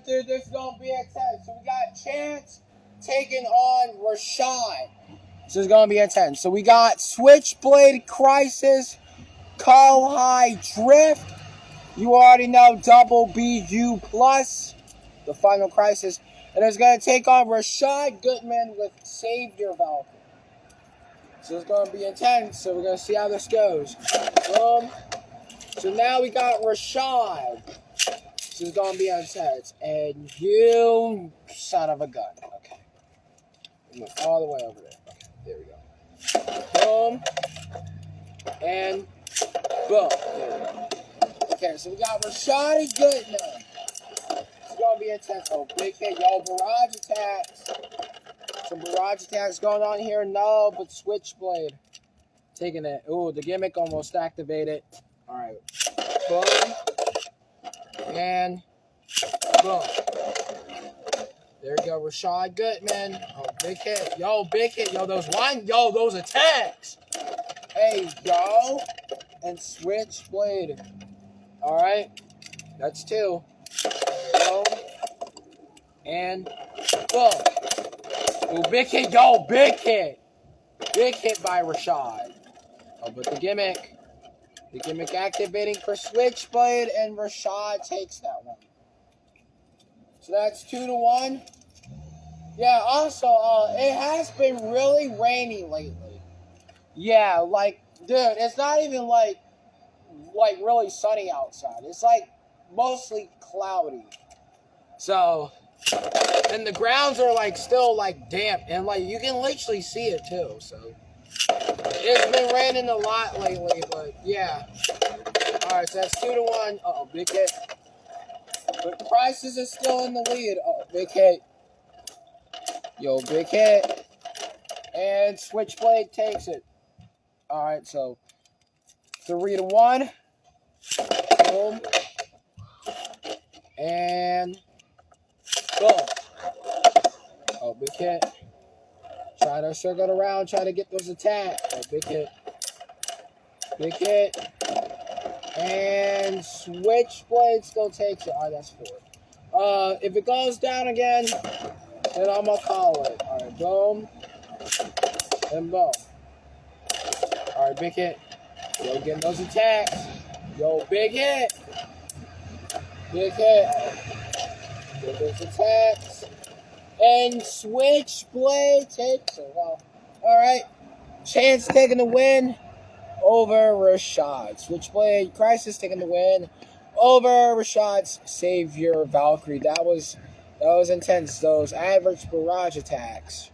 dude, this is going to be intense. So we got Chance taking on Rashad. This is going to be intense. So we got Switchblade, Crysxs, Call High, Drift. You already know double BU plus, the final Crysxs. And it's going to take on Rashad Goodman with Savior Valkyrie. So it's going to be intense. So we're going to see how this goes. Boom. So now we got Rashad. This is going to be intense. And you son of a gun. Okay. Move all the way over there. Okay, there we go. Boom. And boom. There we go. Okay, so we got Rashad Goodman. It's going to be intense. Oh, big hit. Yo, barrage attacks. Some barrage attacks going on here. No, but Switchblade taking it. Ooh, the gimmick almost activated. All right. Boom. And boom. There you go, Rashad Goodman. Oh, big hit. Yo, big hit. Yo, those attacks. Hey, yo. And Switchblade. All right. That's two. Boom. And boom. Oh, big hit. Yo, big hit. Big hit by Rashad. Oh, but the gimmick activating for Switchblade, and Rashad takes that one. So that's 2-1. Yeah, also, it has been really rainy lately. Yeah, like, dude, it's not even like really sunny outside. It's like mostly cloudy. So, and the grounds are like still like damp, and like you can literally see it too. So it's been raining a lot lately, but yeah. All right, so that's 2-1. Uh-oh, big hit. But Crysxs is still in the lead. Oh, big hit. Yo, big hit. And Switchblade takes it. All right, so 3-1. Boom. And boom. Oh, big hit. Try to circle around, try to get those attacks. Oh, big hit. Big hit. And Switchblade still takes it. All right, that's 4. If it goes down again, then I'm going to call it. All right, boom. And boom. All right, big hit. Yo, getting those attacks. Yo, big hit. Big hit. Get those attacks. And Switchblade takes it. Well, all right. Chance taking the win over Rashad. Switchblade, Crysxs taking the win over Rashad's Savior Valkyrie. That was intense. Those average barrage attacks.